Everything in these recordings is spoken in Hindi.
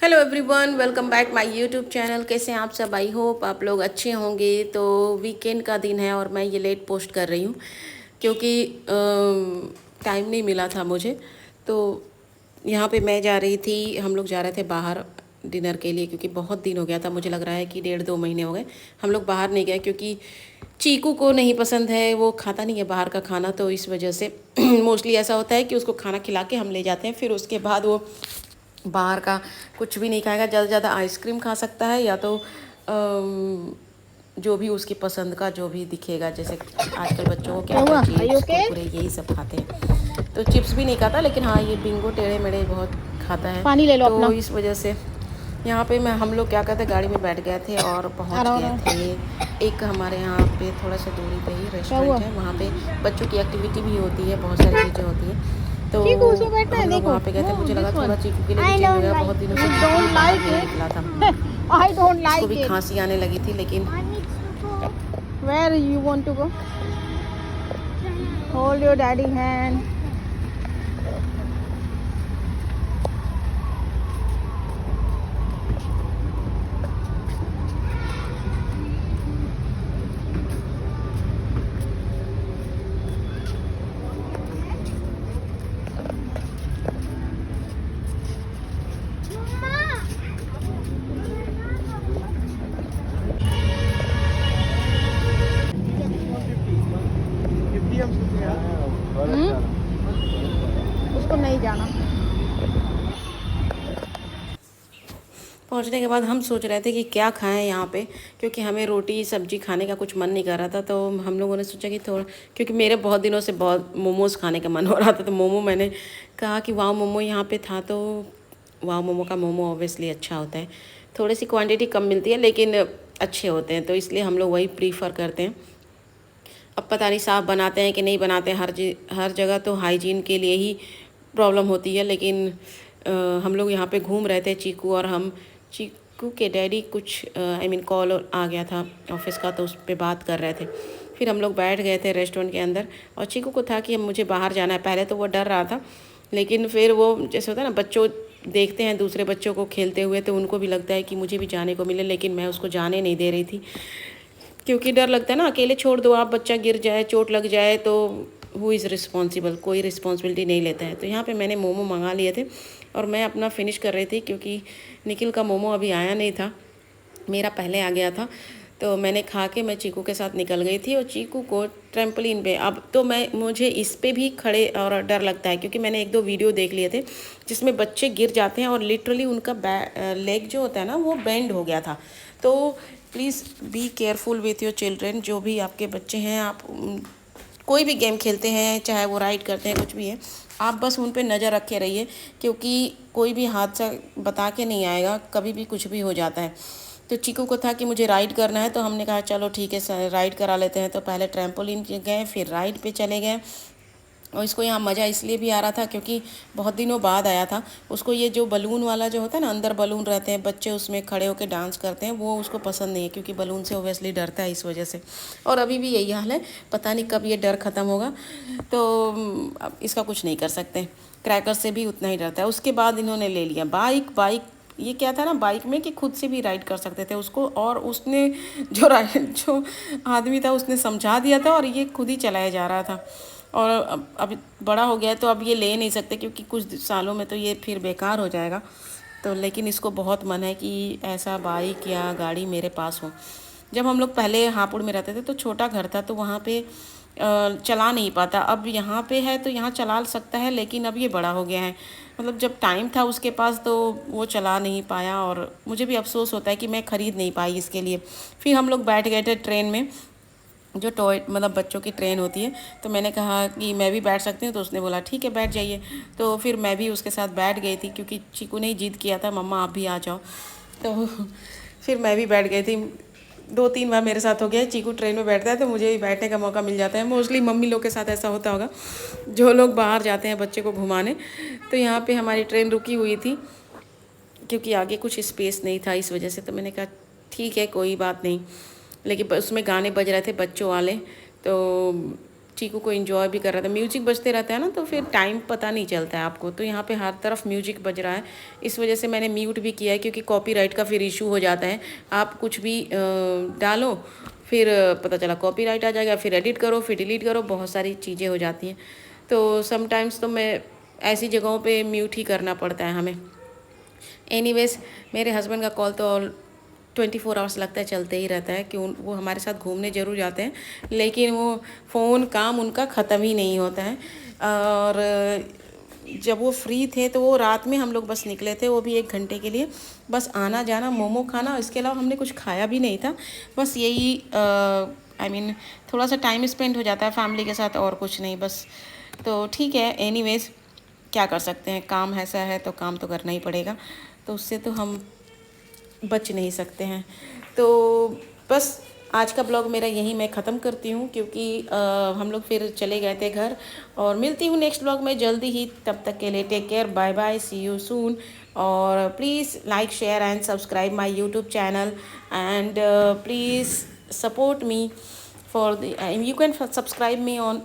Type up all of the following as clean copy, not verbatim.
Hello everyone, welcome back my YouTube channel. कैसे हैं आप सब? आई होप आप लोग अच्छे होंगे। तो वीकेंड का दिन है और मैं ये लेट पोस्ट कर रही हूँ क्योंकि टाइम नहीं मिला था मुझे। तो यहाँ पे मैं जा रही थी, हम लोग जा रहे थे बाहर डिनर के लिए क्योंकि बहुत दिन हो गया था। मुझे लग रहा है कि 1.5-2 महीने हो गए हम लोग बाहर नहीं गए क्योंकि चीकू को नहीं पसंद है, वो खाता नहीं है बाहर का खाना। तो इस वजह से मोस्टली ऐसा होता है कि उसको खाना खिला के हम ले जाते हैं, फिर उसके बाद वो बाहर का कुछ भी नहीं खाएगा। ज़्यादा से ज़्यादा आइसक्रीम खा सकता है या तो जो भी उसकी पसंद का जो भी दिखेगा, जैसे आजकल बच्चों को क्या क्या होता हुआ? है, Are you chips okay? Kurkure यही सब खाते हैं। तो चिप्स भी नहीं खाता, लेकिन हाँ ये बिंगो टेढ़े मेढ़े बहुत खाता है। पानी ले लो तो अपना। इस वजह से यहाँ पे हम लोग क्या कहते हैं, गाड़ी में बैठ गए थे और आ पहुँच रहा गए हूँ। थे एक हमारे यहाँ पे थोड़ा सा दूरी पे ही क्या हुआ? रेस्टोरेंट है। वहाँ पे बच्चों की एक्टिविटी भी होती है, बहुत सारी चीज़ें होती हैं। तो चीकू उसमें बैठना है, हम लोग देखो। वहाँ पे गए थे। नो, मुझे लगा दिस थोड़ा वन। चीकू के लिए भी आई चेंज हो डोंट गया, लाइक बहुत दिनों इट। से आई चीकू भी डोंट बाहर लाइक नहीं निकला था। इट। आई डोंट उसको भी लाइक इट। खांसी आने लगी थी, लेकिन Where you want to go? Hold your daddy hand. उसको नहीं जाना। पहुंचने के बाद हम सोच रहे थे कि क्या खाएं यहाँ पे, क्योंकि हमें रोटी सब्जी खाने का कुछ मन नहीं कर रहा था। तो हम लोगों ने सोचा कि थोड़ा, क्योंकि मेरे बहुत दिनों से बहुत मोमोज़ खाने का मन हो रहा था। तो मोमो मैंने कहा कि वाह मोमो यहाँ पे था, तो वाह मोमो का मोमो ऑब्वियसली अच्छा होता है। थोड़ी सी क्वांटिटी कम मिलती है लेकिन अच्छे होते हैं, तो इसलिए हम लोग वही प्रीफर करते हैं। अब पता नहीं साफ़ बनाते हैं कि नहीं बनाते हैं। हर जगह तो हाइजीन के लिए ही प्रॉब्लम होती है। लेकिन हम लोग यहाँ पे घूम रहे थे, चीकू और हम। चीकू के डैडी कुछ आई मीन कॉल आ गया था ऑफिस का, तो उस पर बात कर रहे थे। फिर हम लोग बैठ गए थे रेस्टोरेंट के अंदर और चीकू को था कि मुझे बाहर जाना है। पहले तो वो डर रहा था, लेकिन फिर वो जैसे होता है ना, बच्चों देखते हैं दूसरे बच्चों को खेलते हुए तो उनको भी लगता है कि मुझे भी जाने को मिले, लेकिन मैं उसको जाने नहीं दे रही थी क्योंकि डर लगता है ना, अकेले छोड़ दो आप, बच्चा गिर जाए चोट लग जाए तो हु इज़ रिस्पॉन्सिबल, कोई रिस्पॉन्सिबिलिटी नहीं लेता है। तो यहाँ पे मैंने मोमो मंगा लिए थे और मैं अपना फिनिश कर रही थी क्योंकि निखिल का मोमो अभी आया नहीं था, मेरा पहले आ गया था। तो मैंने खा के मैं चीकू के साथ निकल गई थी और चीकू को ट्रैम्पोलिन पे, अब तो मुझे इस पे भी खड़े और डर लगता है क्योंकि मैंने 1-2 वीडियो देख लिए थे जिसमें बच्चे गिर जाते हैं और लिटरली उनका लेग जो होता है ना वो बेंड हो गया था। तो please be careful with your children. जो भी आपके बच्चे हैं, आप कोई भी गेम खेलते हैं, चाहे वो राइड करते हैं, कुछ भी है, आप बस उन पे नज़र रखे रहिए क्योंकि कोई भी हादसा बता के नहीं आएगा, कभी भी कुछ भी हो जाता है। तो चीकू को था कि मुझे राइड करना है, तो हमने कहा चलो ठीक है राइड करा लेते हैं। तो पहले ट्रैम्पोलिन गए, फिर राइड पे चले गए। और इसको यहाँ मज़ा इसलिए भी आ रहा था क्योंकि बहुत दिनों बाद आया था। उसको ये जो बलून वाला जो होता है ना, अंदर बलून रहते हैं, बच्चे उसमें खड़े होकर डांस करते हैं, वो उसको पसंद नहीं है क्योंकि बलून से ओबियसली डरता है, इस वजह से। और अभी भी यही हाल है, पता नहीं कब ये डर ख़त्म होगा। तो अब इसका कुछ नहीं कर सकते। क्रैकर से भी उतना ही डरता है। उसके बाद इन्होंने ले लिया बाइक। ये क्या था ना बाइक में कि खुद से भी राइड कर सकते थे उसको, और उसने जो आदमी था उसने समझा दिया था और ये खुद ही चलाया जा रहा था। और अब बड़ा हो गया है तो अब ये ले नहीं सकते क्योंकि कुछ सालों में तो ये फिर बेकार हो जाएगा। तो लेकिन इसको बहुत मन है कि ऐसा बाइक या गाड़ी मेरे पास हो। जब हम लोग पहले हापुड़ में रहते थे तो छोटा घर था, तो वहाँ पे चला नहीं पाता। अब यहाँ पे है तो यहाँ चला सकता है, लेकिन अब ये बड़ा हो गया है। मतलब जब टाइम था उसके पास तो वो चला नहीं पाया और मुझे भी अफसोस होता है कि मैं ख़रीद नहीं पाई इसके लिए। फिर हम लोग बैठ गए थे ट्रेन में, जो टॉय मतलब बच्चों की ट्रेन होती है। तो मैंने कहा कि मैं भी बैठ सकती हूँ, तो उसने बोला ठीक है बैठ जाइए। तो फिर मैं भी उसके साथ बैठ गई थी क्योंकि चीकू ने ही जिद किया था मम्मा आप भी आ जाओ। तो फिर मैं भी बैठ गई थी। 2-3 बार मेरे साथ हो गया है, चीकू ट्रेन में बैठता है तो मुझे भी बैठने का मौका मिल जाता है। मोस्टली मम्मी लोग के साथ ऐसा होता होगा, जो लोग बाहर जाते हैं बच्चे को घुमाने। तो यहाँ पे हमारी ट्रेन रुकी हुई थी क्योंकि आगे कुछ स्पेस नहीं था, इस वजह से। तो मैंने कहा ठीक है कोई बात नहीं, लेकिन उसमें गाने बज रहे थे बच्चों वाले। तो चीकू को एंजॉय भी कर रहा था। म्यूजिक बजते रहता है ना तो फिर टाइम पता नहीं चलता है आपको। तो यहाँ पे हर तरफ म्यूजिक बज रहा है, इस वजह से मैंने म्यूट भी किया है, क्योंकि कॉपीराइट का फिर इशू हो जाता है। आप कुछ भी डालो, फिर पता चला कॉपीराइट आ जाएगा, फिर एडिट करो, फिर डिलीट करो, बहुत सारी चीज़ें हो जाती हैं। तो समटाइम्स तो मैं ऐसी जगहों पे म्यूट ही करना पड़ता है हमें। एनीवेज, मेरे हस्बैंड का कॉल तो 24 आवर्स लगता है चलते ही रहता है कि वो हमारे साथ घूमने ज़रूर जाते हैं, लेकिन वो फ़ोन काम उनका ख़त्म ही नहीं होता है। और जब वो फ्री थे तो वो रात में हम लोग बस निकले थे, वो भी 1 घंटे के लिए, बस आना जाना, मोमो खाना, इसके अलावा हमने कुछ खाया भी नहीं था। बस यही आई मीन थोड़ा सा टाइम स्पेंड हो जाता है फैमिली के साथ, और कुछ नहीं बस। तो ठीक है, एनीवेज क्या कर सकते हैं, काम ऐसा है तो काम तो करना ही पड़ेगा, तो उससे तो हम बच नहीं सकते हैं। तो बस आज का ब्लॉग मेरा यहीं मैं ख़त्म करती हूँ, क्योंकि हम लोग फिर चले गए थे घर, और मिलती हूँ नेक्स्ट ब्लॉग में जल्दी ही। तब तक के लिए take care, bye bye, see you soon. और please like, share and subscribe my YouTube channel, and please support me for the you can subscribe me on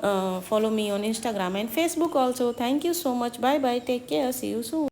follow me on Instagram and Facebook also. Thank you so much. Bye bye, take care, see you soon.